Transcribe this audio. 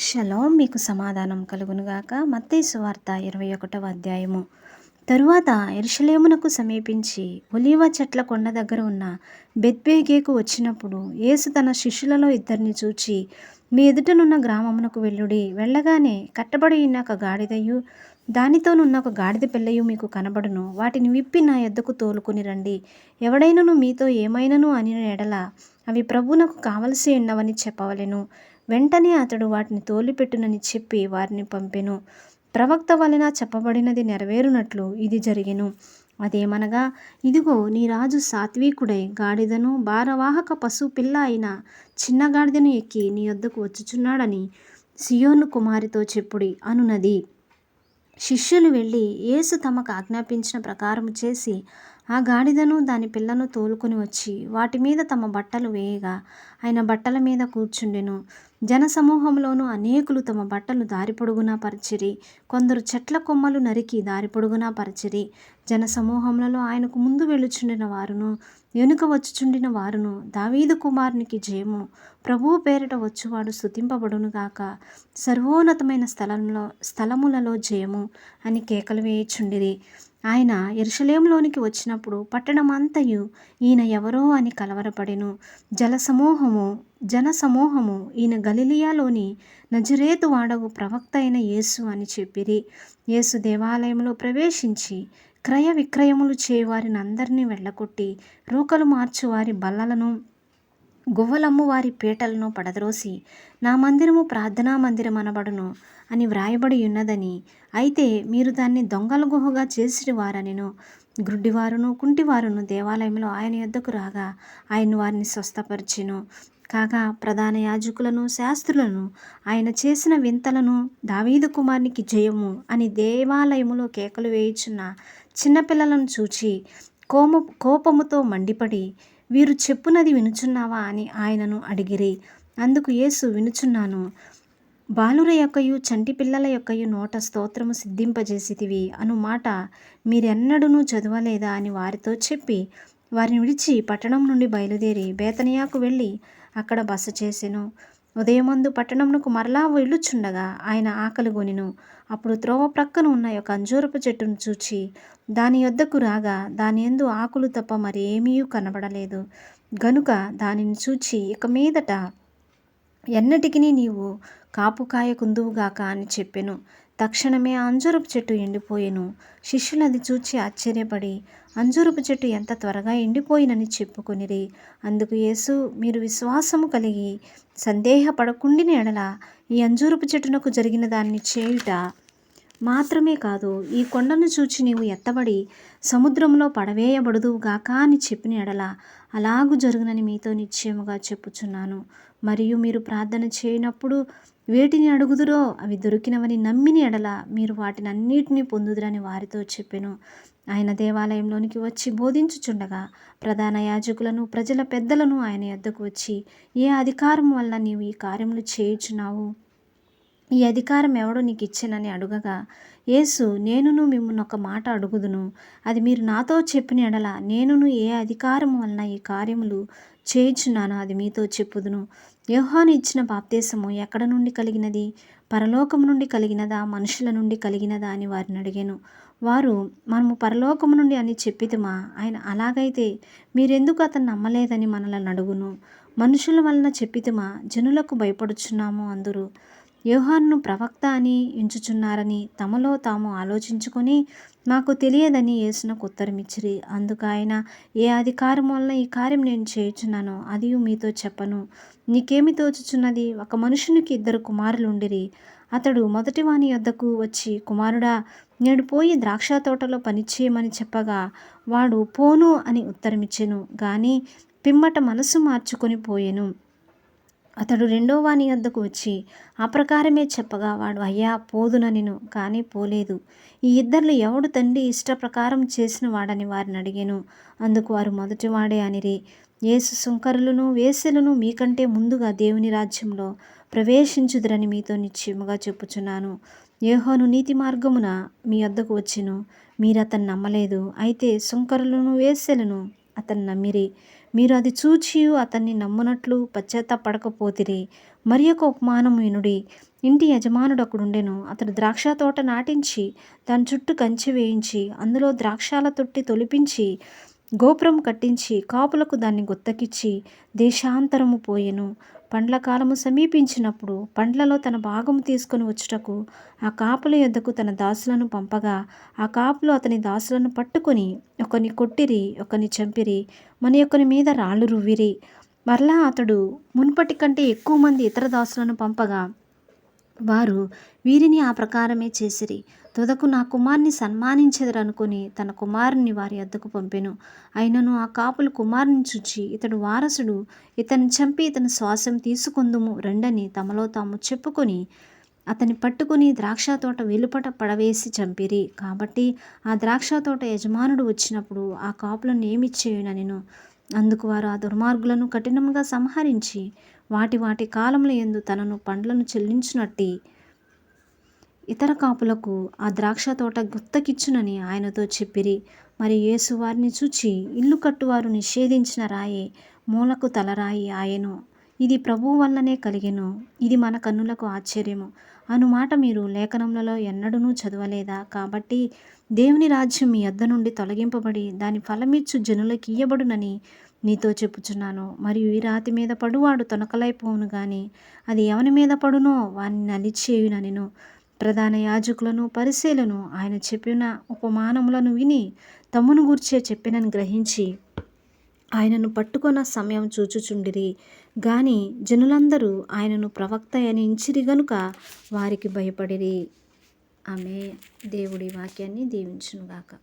Shalom మీకు సమాధానం కలుగునుగాక. మత్తయి సువార్త 21వ అధ్యాయము. తరువాత యెరూషలేమునకు సమీపించి ఒలీవ చెట్ల కొండ దగ్గర ఉన్న బెత్ఫగేకు వచ్చినప్పుడు యేసు తన శిష్యులలో ఇద్దరిని చూచి, మీ ఎదుటనున్న గ్రామమునకు వెళ్ళుడి. వెళ్ళగానే కట్టబడి ఉన్న ఒక గాడిదయు దానితోనున్న ఒక గాడిద పిల్లయు మీకు కనబడును. వాటిని విప్పి నా యొద్దకు తోలుకొని రండి. ఎవడైనను మీతో ఏమైనను అనిన ఎడల అవి ప్రభువునకు కావలసి ఉన్నవని చెప్పవలెను. వెంటనే అతడు వాటిని తోలిపెట్టునని చెప్పి వారిని పంపెను. ప్రవక్త వలన చెప్పబడినది నెరవేరునట్లు ఇది జరిగెను. అదేమనగా, ఇదిగో నీ రాజు సాత్వికుడై గాడిదను భారవాహక పశు పిల్ల అయిన చిన్న గాడిదను ఎక్కి నీ యొద్దకు వచ్చుచున్నాడని సియోను కుమారితో చెప్పుడి అనునది. శిష్యులు వెళ్ళి యేసు తమకు ఆజ్ఞాపించిన ప్రకారము చేసి ఆ గాడిదను దాని పిల్లను తోలుకొని వచ్చి వాటి మీద తమ బట్టలు వేయగా ఆయన బట్టల మీద కూర్చుండెను. జనసమూహంలోనూ అనేకులు తమ బట్టలు దారి పొడుగునా పరిచిరి. కొందరు చెట్ల కొమ్మలు నరికి దారి పొడుగునా పరిచిరి. జనసమూహములలో ఆయనకు ముందు వెళ్ళుచుండిన వారును వెనుక వచ్చుచుండిన వారును, దావీదు కుమారునికి జయము, ప్రభువు పేరిట వచ్చువాడు స్తుతింపబడునుగాక, సర్వోన్నతమైన స్థలములలో జయము అని కేకలు వేయుచుండిరి. ఆయన యెరూషలేములోనికి వచ్చినప్పుడు పట్టణమంతయు ఈయన ఎవరో అని కలవరపడెను. జనసమూహము ఈయన గలిలయలోని నజరేతు వాడగు ప్రవక్త అయిన యేసు అని చెప్పిరి. యేసు దేవాలయంలో ప్రవేశించి క్రయ విక్రయములు చేయువారిని అందరినీ వెళ్ళగొట్టి రోకలు మార్చువారి బల్లలను గువ్వలమ్ము వారి పీటలను పడద్రోసి నా మందిరము ప్రార్థనా మందిరం అనబడును అని వ్రాయబడి ఉన్నదని, అయితే మీరు దాన్ని దొంగల గుహగా చేసివారనెను. గ్రుడ్డివారును కుంటివారును దేవాలయంలో ఆయన యొద్దకు రాగా ఆయన వారిని స్వస్థపరిచెను. కాగా ప్రధాన యాజకులను శాస్త్రులను ఆయన చేసిన వింతలను, దావీదు కుమారునికి జయము అని దేవాలయములో కేకలు వేయుచున్న చిన్నపిల్లలను చూచి కోపముతో మండిపడి, వీరు చెప్పునది వినుచున్నావా అని ఆయనను అడిగిరి. అందుకు యేసు, వినుచున్నాను. బాలుర యొక్కయు చంటి పిల్లల యొక్కయు నోట స్తోత్రము సిద్ధింపజేసితివి అను మాట మీరెన్నడూనూ చదవలేదా అని వారితో చెప్పి వారిని విడిచి పట్టణం నుండి బయలుదేరి బేతనియాకు వెళ్ళి అక్కడ బస చేసెను. ఉదయమందు పట్టణమునకు మరలా వెళ్ళుచుండగా ఆయన ఆకలిగొనెను. అప్పుడు త్రోవ ప్రక్కన ఉన్న ఒక అంజూరపు చెట్టును చూచి దాని యొద్దకు రాగా దాని యందు ఆకులు తప్ప మరేమీ కనబడలేదు. గనుక దానిని చూచి, ఇక మీదట ఎన్నటికి నీవు కాపు కాయకుందువుగాక అని చెప్పెను. తక్షణమే ఆ అంజూరపు చెట్టు ఎండిపోయెను. శిష్యులు అది చూచి ఆశ్చర్యపడి అంజూరపు చెట్టు ఎంత త్వరగా ఎండిపోయినని చెప్పుకొనిరి. అందుకు యేసు, మీరు విశ్వాసము కలిగి సందేహపడకుండిన ఎడల ఈ అంజూరపు చెట్టునకు జరిగిన దాన్ని చేయుట మాత్రమే కాదు, ఈ కొండను చూచి నీవు ఎత్తబడి సముద్రంలో పడవేయబడుదువుగాక అని చెప్పిన ఎడల అలాగు జరుగునని మీతో నిశ్చయముగా చెప్పుచున్నాను. మరియు మీరు ప్రార్థన చేయనప్పుడు వేటిని అడుగుదురో అవి దొరికినవని నమ్మిన ఎడల మీరు వాటిని అన్నిటినీ పొందుదురని వారితో చెప్పెను. ఆయన దేవాలయంలోనికి వచ్చి బోధించుచుండగా ప్రధాన యాజకులను ప్రజల పెద్దలను ఆయన యొద్దకు వచ్చి, ఏ అధికారం వల్ల నీవు ఈ కార్యములు చేయుచున్నావు? ఈ అధికారం ఎవడు నీకు ఇచ్చెనని అడుగగా యేసు, నేనును మిమ్మును ఒక మాట అడుగుదును, అది మీరు నాతో చెప్పిన ఎడల నేనును ఏ అధికారం వలన ఈ కార్యములు చేయుచున్నానో అది మీతో చెప్పుదును. యోహాను ఇచ్చిన బాప్తిసము ఎక్కడ నుండి కలిగినది? పరలోకము నుండి కలిగినదా, మనుషుల నుండి కలిగినదా అని వారిని అడిగాను. వారు, మనము పరలోకము నుండి అని చెప్పితిమా. ఆయన, అలాగైతే మీరెందుకు అతన్ని నమ్మలేదని మనలను అడుగును? మనుషుల వలన చెప్పితిమా, జనులకు భయపడుచున్నాము అందురు. యోహానును ప్రవక్త అని ఎంచుచున్నారని తమలో తాము ఆలోచించుకొని మాకు తెలియదని యేసునకు ఉత్తరమిచ్చిరి. అందుకు ఆయన, ఏ అధికారం వలన ఈ కార్యం నేను చేయుచున్నానో అది మీతో చెప్పను. నీకేమి తోచుచున్నది? ఒక మనుషునికి 2 కుమారులు ఉండిరి. అతడు మొదటివాని యొద్దకు వచ్చి, కుమారుడా, నేడు పోయి ద్రాక్ష తోటలో పనిచేయమని చెప్పగా వాడు పోను అని ఉత్తరమిచ్చెను. గాని పిమ్మట మనసు మార్చుకొని పోయెను. అతడు రెండో వాని యొద్దకు వచ్చి ఆ ప్రకారమే చెప్పగా వాడు, అయ్యా, పోదుననెను, కానీ పోలేదు. ఈ ఇద్దరిలో ఎవడు తండ్రి ఇష్టప్రకారం చేసిన వాడని వారిని అడిగెను. అందుకు వారు, మొదటివాడే అనిరి. యేసు, సుంకరులను వేశ్యలను మీకంటే ముందుగా దేవుని రాజ్యంలో ప్రవేశించుదురని మీతో నిశ్చయముగా చెప్పుచున్నాను. యోహాను నీతి మార్గమున మీ యొద్దకు వచ్చెను, మీరు అతన్ని నమ్మలేదు. అయితే సుంకరులను వేశ్యలను అతన్ని నమ్మిరి. మీరు అది చూచియు అతన్ని నమ్మునట్లు పశ్చాత్తాపడకపోతిరి. మరి ఒక ఉపమానము వినుడి. ఇంటి యజమానుడొకడుండెను. అతడు ద్రాక్ష తోట నాటించి దాని చుట్టూ కంచె వేయించి అందులో ద్రాక్షాల తొట్టి తొలిపించి గోపురం కట్టించి కాపులకు దాన్ని గుత్తకిచ్చి దేశాంతరము పోయెను. పండ్ల కాలము సమీపించినప్పుడు పండ్లలో తన భాగము తీసుకొని వచ్చుటకు ఆ కాపుల యొద్దకు తన దాసులను పంపగా ఆ కాపులు అతని దాసులను పట్టుకొని ఒకని కొట్టిరి, ఒకని చంపిరి, మరి ఒకని మీద రాళ్ళు రువ్విరి. మరలా అతడు మునుపటి కంటే ఎక్కువ మంది ఇతర దాసులను పంపగా వారు వీరిని ఆ ప్రకారమే చేసిరి. తుదకు నా కుమారుని సన్మానించెదరనుకొని తన కుమారుని వారి వద్దకు పంపెను. అయినను ఆ కాపులు కుమారుని చూచి ఇతడు వారసుడు, ఇతన్ని చంపి ఇతని శ్వాసం తీసుకొందుము రండని తమలో తాము చెప్పుకొని అతని పట్టుకుని ద్రాక్ష తోట వెలుపట పడవేసి చంపిరి. కాబట్టి ఆ ద్రాక్ష తోట యజమానుడు వచ్చినప్పుడు ఆ కాపులను ఏమి చేయుననెను. అందుకు వారు ఆ దుర్మార్గులను కఠినంగా సంహరించి వాటి వాటి కాలముల యందు తనను పండ్లను చెల్లించునట్టి ఇతర కాపులకు ఆ ద్రాక్ష తోట గుత్తకిచ్చునని ఆయనతో చెప్పిరి. మరి యేసు వారిని చూచి ఇల్లు కట్టువారు నిషేధించిన రాయే మూలకు తలరాయి ఆయెను. ఇది ప్రభువు వల్లనే కలిగెను. ఇది మన కన్నులకు ఆశ్చర్యము అను మాట మీరు లేఖనములలో ఎన్నడూనూ చదవలేదా? కాబట్టి దేవుని రాజ్యం మీ యొద్ద నుండి తొలగింపబడి దాని ఫలమిచ్చు జనులకు ఇయ్యబడునని నీతో చెప్పుచున్నాను. మరియు ఈ రాతి మీద పడువాడు తొనకలైపోవును గాని అది ఎవని మీద పడునో వాని నలిచేయుననెను. ప్రధాన యాజకులను పరిసయ్యులను ఆయన చెప్పిన ఉపమానములను విని తమ్మును గూర్చే చెప్పినని గ్రహించి ఆయనను పట్టుకొన సమయం చూచుచుండిరి. గాని జనులందరూ ఆయనను ప్రవక్త అని ఎంచిరి గనుక వారికి భయపడిరి. ఆమె దేవుడి వాక్యాన్ని దీవించునుగాక.